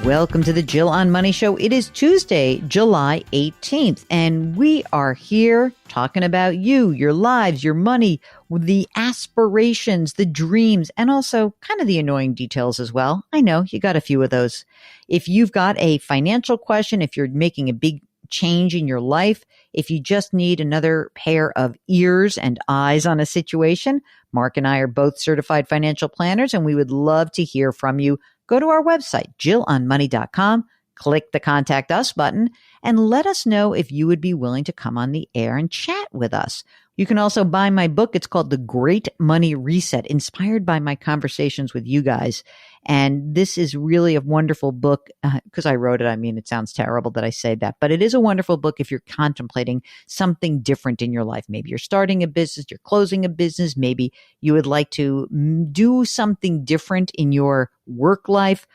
Welcome to the Jill on Money Show. It is Tuesday, July 18th, and we are here talking about you, your lives, your money, the aspirations, the dreams, and also kind of the annoying details as well. I know you got a few of those. If you've got a financial question, if you're making a big change in your life, if you just need another pair of ears and eyes on a situation, Mark and I are both certified financial planners, and we would love to hear from you. Go to our website, jillonmoney.com, click the Contact Us button, and let us know if you would be willing to come on the air and chat with us. You can also buy my book. It's called The Great Money Reset, inspired by my conversations with you guys. And this is really a wonderful book because I wrote it. I mean, it sounds terrible that I say that, but it is a wonderful book if you're contemplating something different in your life. Maybe you're starting a business, you're closing a business. Maybe you would like to do something different in your work life.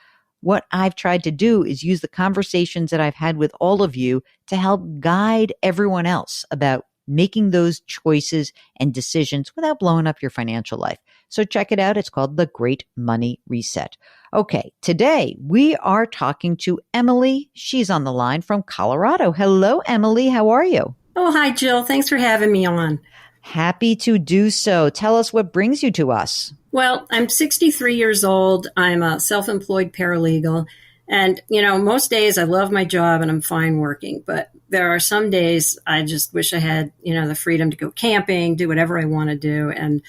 What I've tried to do is use the conversations that I've had with all of you to help guide everyone else about making those choices and decisions without blowing up your financial life. So check it out. It's called The Great Money Reset. Okay, today we are talking to Emily. She's on the line from Colorado. Hello, Emily. How are you? Oh, hi, Jill. Thanks for having me on. Happy to do so. Tell us what brings you to us. Well, I'm 63 years old. I'm a self-employed paralegal. And, most days I love my job and I'm fine working. But there are some days I just wish I had, the freedom to go camping, do whatever I want to do. And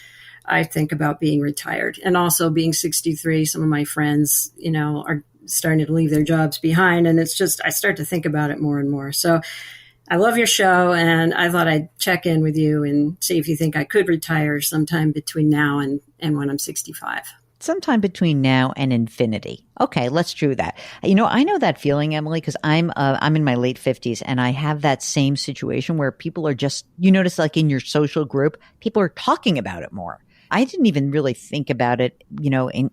I think about being retired and also being 63. Some of my friends, are starting to leave their jobs behind. And it's just, I start to think about it more and more. So I love your show. And I thought I'd check in with you and see if you think I could retire sometime between now and when I'm 65. Sometime between now and infinity. Okay, let's do that. I know that feeling, Emily, because I'm in my late 50s and I have that same situation where people are just, you notice like in your social group, people are talking about it more. I didn't even really think about it,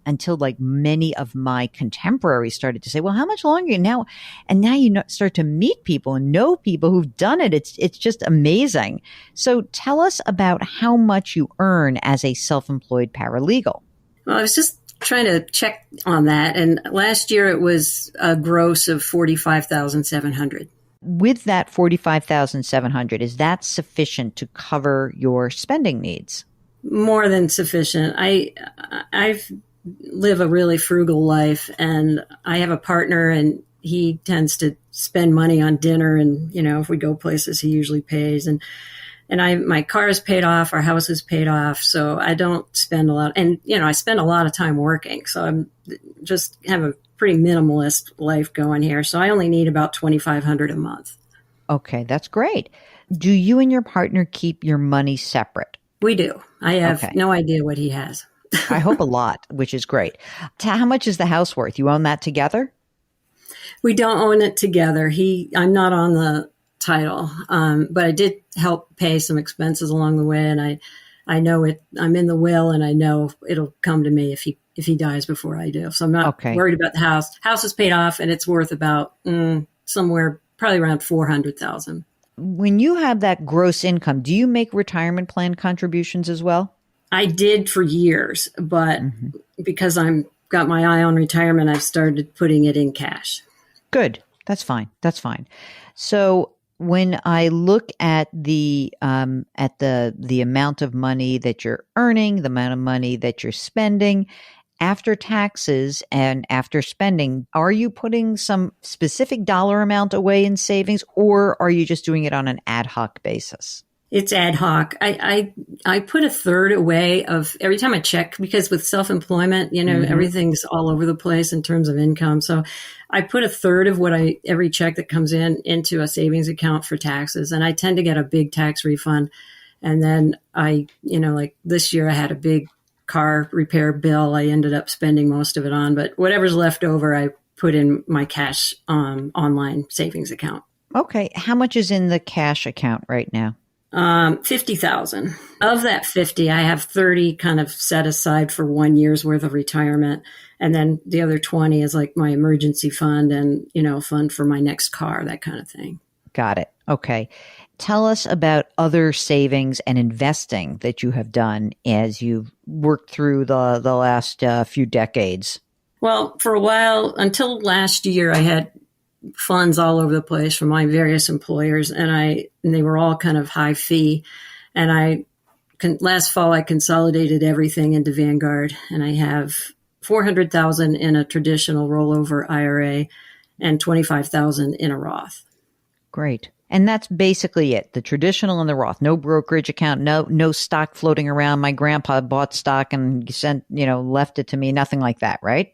until like many of my contemporaries started to say, well, how much longer now? And now start to meet people and know people who've done it. It's just amazing. So tell us about how much you earn as a self-employed paralegal. Well, I was just trying to check on that. And last year it was a gross of $45,700. With that $45,700, is that sufficient to cover your spending needs? More than sufficient. I live a really frugal life, and I have a partner, and he tends to spend money on dinner. And, if we go places, he usually pays. And my car is paid off, our house is paid off, so I don't spend a lot. And, I spend a lot of time working, so I'm just have a pretty minimalist life going here. So I only need about $2,500 a month. Okay, that's great. Do you and your partner keep your money separate? We do. I have no idea what he has. I hope a lot, which is great. How much is the house worth? You own that together? We don't own it together. I'm not on the title, but I did help pay some expenses along the way, and I know it. I'm in the will, and I know it'll come to me if he dies before I do. So I'm not worried about the house. House is paid off, and it's worth about somewhere probably around $400,000. When you have that gross income, do you make retirement plan contributions as well? I did for years, but because I'm got my eye on retirement, I've started putting it in cash. Good. That's fine. So when I look at the amount of money that you're earning, the amount of money that you're spending, after taxes and after spending, are you putting some specific dollar amount away in savings, or are you just doing it on an ad hoc basis? It's ad hoc. I put a third away of every time I check, because with self-employment, everything's all over the place in terms of income. So I put a third of every check that comes in into a savings account for taxes. And I tend to get a big tax refund. And then like this year I had a big car repair bill I ended up spending most of it on, but whatever's left over, I put in my cash online savings account. Okay. How much is in the cash account right now? 50,000. Of that 50, I have 30 kind of set aside for 1 year's worth of retirement. And then the other 20 is like my emergency fund and, fund for my next car, that kind of thing. Got it. Okay. Tell us about other savings and investing that you have done as you've worked through the last few decades. Well, for a while, until last year, I had funds all over the place from my various employers, and they were all kind of high fee. And last fall, I consolidated everything into Vanguard, and I have 400,000 in a traditional rollover IRA and 25,000 in a Roth. Great. And that's basically it. The traditional and the Roth, no brokerage account, no stock floating around. My grandpa bought stock and left it to me. Nothing like that, right?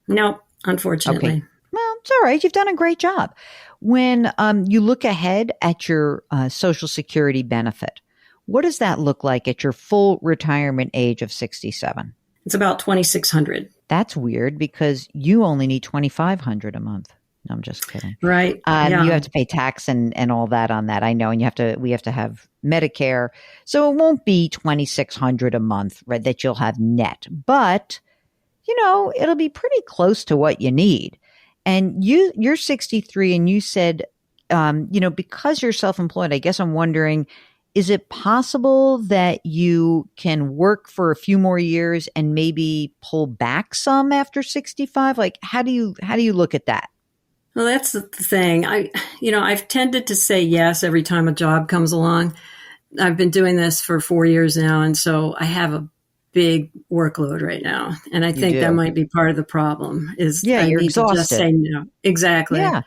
No, unfortunately. Okay. Well, it's all right. You've done a great job. When you look ahead at your Social Security benefit, what does that look like at your full retirement age of 67? It's about $2,600. That's weird because you only need $2,500 a month. No, I'm just kidding. Right. Yeah. You have to pay tax and all that on that. I know. And we have to have Medicare. So it won't be $2,600 a month, right, that you'll have net. But, it'll be pretty close to what you need. And you're 63 and you said, because you're self-employed, I guess I'm wondering, is it possible that you can work for a few more years and maybe pull back some after 65? Like, how do you look at that? Well, that's the thing. I've tended to say yes every time a job comes along. I've been doing this for 4 years now, and so I have a big workload right now. And I think that might be part of the problem is you're exhausted. Just say no. Exactly. Yeah.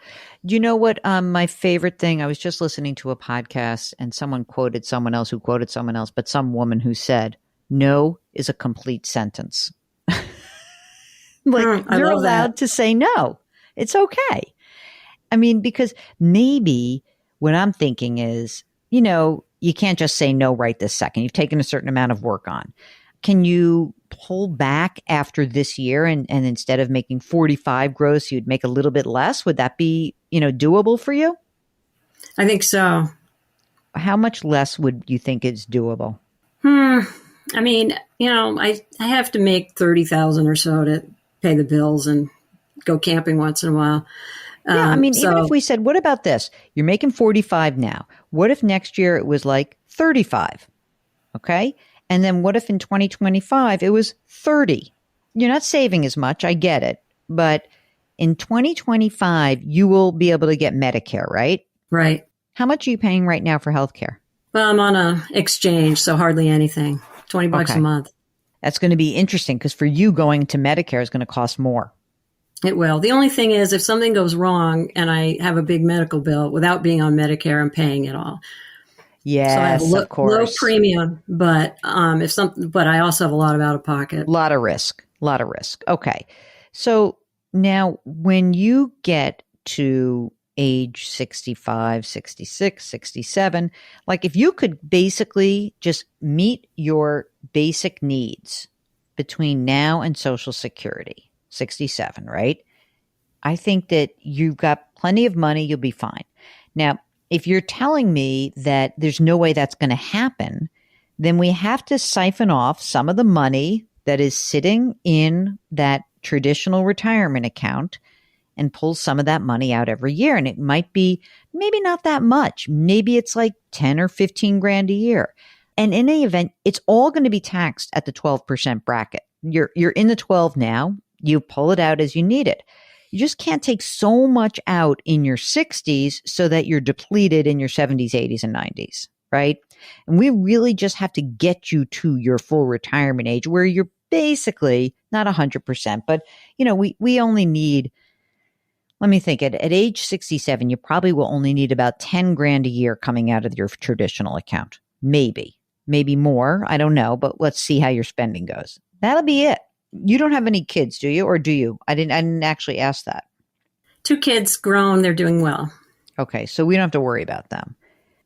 Do you know what my favorite thing? I was just listening to a podcast and someone quoted someone else who quoted someone else, but some woman who said, "No is a complete sentence." You're allowed to say no. It's okay. I mean, because maybe what I'm thinking is, you can't just say no right this second. You've taken a certain amount of work on. Can you pull back after this year and instead of making 45 gross, you'd make a little bit less? Would that be, doable for you? I think so. How much less would you think is doable? I mean, I have to make 30,000 or so to pay the bills and go camping once in a while. Yeah, I mean, even if we said, what about this? You're making 45 now. What if next year it was like 35? Okay. And then what if in 2025 it was 30? You're not saving as much. I get it. But in 2025, you will be able to get Medicare, right? Right. How much are you paying right now for healthcare? Well, I'm on a exchange, so hardly anything. $20 a month. That's going to be interesting because for you going to Medicare is going to cost more. It will. The only thing is if something goes wrong and I have a big medical bill without being on Medicare, I'm paying it all. Yes, so I have of course. Low premium, but but I also have a lot of out of pocket. A lot of risk. Okay. So now when you get to age 65, 66, 67, like if you could basically just meet your basic needs between now and Social Security, 67, right? I think that you've got plenty of money. You'll be fine. Now, if you're telling me that there's no way that's going to happen, then we have to siphon off some of the money that is sitting in that traditional retirement account and pull some of that money out every year. And it might be maybe not that much. Maybe it's like 10 or 15 grand a year. And in any event, it's all going to be taxed at the 12% bracket. You're in the 12 now. You pull it out as you need it. You just can't take so much out in your 60s so that you're depleted in your 70s, 80s, and 90s, right? And we really just have to get you to your full retirement age where you're basically not 100%, but we only need, let me think, at age 67, you probably will only need about 10 grand a year coming out of your traditional account. Maybe more. I don't know, but let's see how your spending goes. That'll be it. You don't have any kids, do you? Or do you? I didn't actually ask that. 2 kids grown. They're doing well. Okay. So we don't have to worry about them.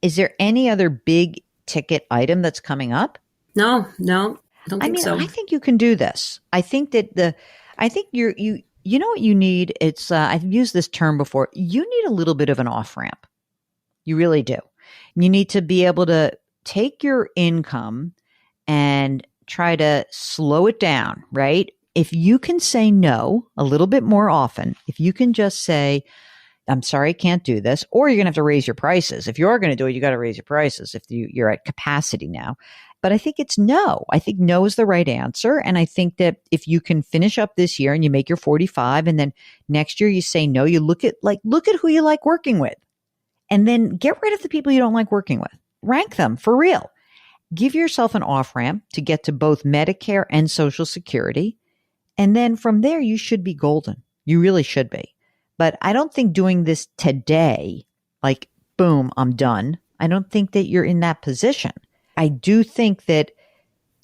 Is there any other big ticket item that's coming up? No, I don't think so. I think you can do this. I think that you know what you need? It's, I've used this term before. You need a little bit of an off ramp. You really do. You need to be able to take your income and try to slow it down, right? If you can say no a little bit more often, if you can just say, I'm sorry, I can't do this, or you're going to have to raise your prices. If you're going to do it, you got to raise your prices if you're at capacity now. but I think it's no. I think no is the right answer. And I think that if you can finish up this year and you make your 45 and then next year you say no, you look at who you like working with and then get rid of the people you don't like working with. Rank them for real. Give yourself an off-ramp to get to both Medicare and Social Security. And then from there, you should be golden. You really should be. But I don't think doing this today, like, boom, I'm done. I don't think that you're in that position. I do think that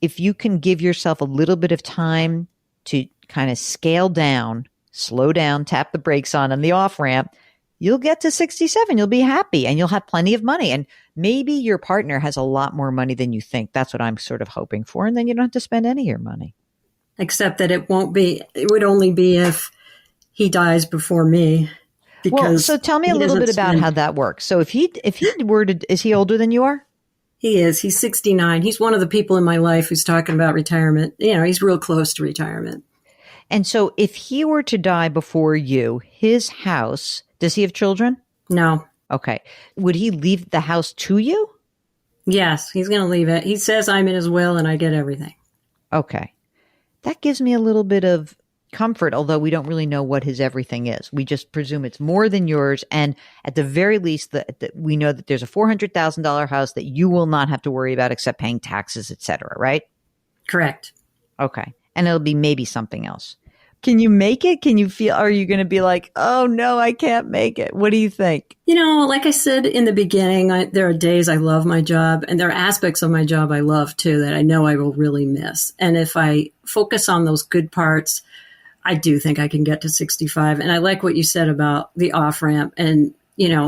if you can give yourself a little bit of time to kind of scale down, slow down, tap the brakes on the off-ramp, you'll get to 67. You'll be happy and you'll have plenty of money. And maybe your partner has a lot more money than you think. That's what I'm sort of hoping for. And then you don't have to spend any of your money. Except that it would only be if he dies before me. So tell me a little bit about how that works. So if he were to, is he older than you are? He is. He's 69. He's one of the people in my life who's talking about retirement. He's real close to retirement. And so if he were to die before you, his house, does he have children? No. Okay. Would he leave the house to you? Yes, he's going to leave it. He says I'm in his will and I get everything. Okay. That gives me a little bit of comfort, although we don't really know what his everything is. We just presume it's more than yours. And at the very least, we know that there's a $400,000 house that you will not have to worry about except paying taxes, et cetera, right? Correct. Okay. And it'll be maybe something else. Can you make it? Are you going to be like, oh no, I can't make it? What do you think? Like I said in the beginning, there are days I love my job and there are aspects of my job I love too that I know I will really miss. And if I focus on those good parts, I do think I can get to 65. And I like what you said about the off ramp and,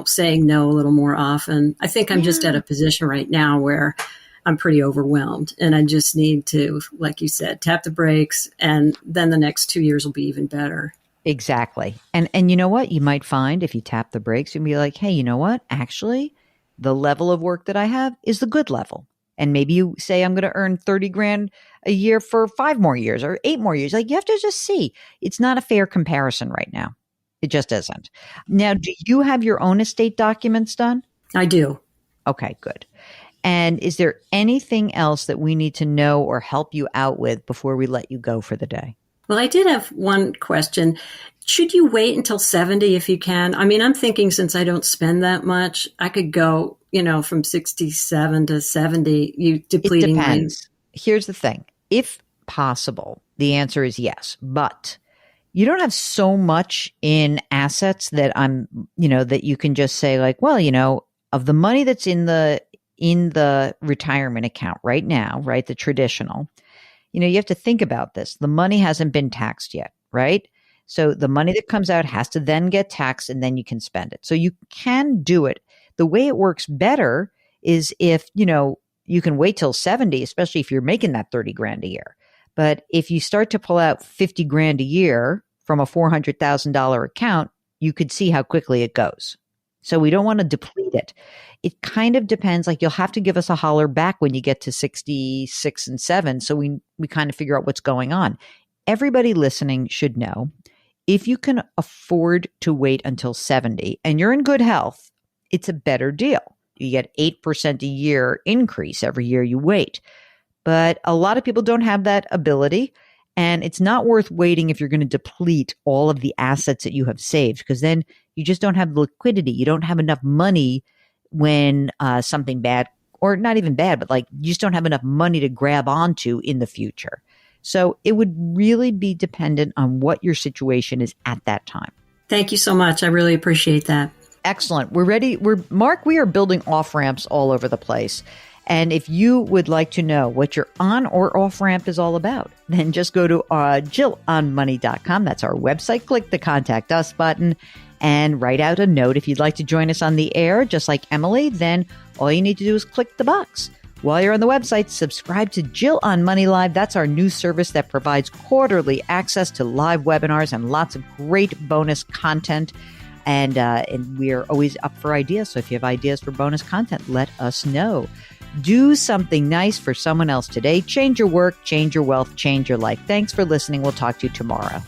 saying no a little more often. I think I'm just at a position right now where I'm pretty overwhelmed and I just need to, like you said, tap the brakes and then the next 2 years will be even better. Exactly. And you know what? You might find if you tap the brakes, you'll be like, hey, you know what? Actually, the level of work that I have is the good level. And maybe you say, I'm going to earn 30 grand a year for 5 more years or 8 more years. Like you have to just see. It's not a fair comparison right now. It just isn't. Now, do you have your own estate documents done? I do. Okay, good. And is there anything else that we need to know or help you out with before we let you go for the day? Well, I did have one question. Should you wait until 70 if you can? I mean, I'm thinking since I don't spend that much, I could go, from 67 to 70, you depleting. It depends. Here's the thing. If possible, the answer is yes. But you don't have so much in assets that that you can just say like, well, of the money that's in the retirement account right now, right? The traditional, you have to think about this. The money hasn't been taxed yet, right? So the money that comes out has to then get taxed and then you can spend it. So you can do it. The way it works better is if, you can wait till 70, especially if you're making that 30 grand a year. But if you start to pull out 50 grand a year from a $400,000 account, you could see how quickly it goes. So we don't want to deplete it. It kind of depends. Like you'll have to give us a holler back when you get to 66 and 7. So we kind of figure out what's going on. Everybody listening should know if you can afford to wait until 70 and you're in good health, it's a better deal. You get 8% a year increase every year you wait. But a lot of people don't have that ability. And it's not worth waiting if you're going to deplete all of the assets that you have saved, because then you just don't have the liquidity. You don't have enough money when something bad, or not even bad, but like you just don't have enough money to grab onto in the future. So it would really be dependent on what your situation is at that time. Thank you so much. I really appreciate that. Excellent. We're ready. Mark, we are building off ramps all over the place. And if you would like to know what your on or off ramp is all about, then just go to JillOnMoney.com. That's our website. Click the Contact Us button and write out a note. If you'd like to join us on the air, just like Emily, then all you need to do is click the box. While you're on the website, subscribe to Jill on Money Live. That's our new service that provides quarterly access to live webinars and lots of great bonus content. And we're always up for ideas. So if you have ideas for bonus content, let us know. Do something nice for someone else today. Change your work, change your wealth, change your life. Thanks for listening. We'll talk to you tomorrow.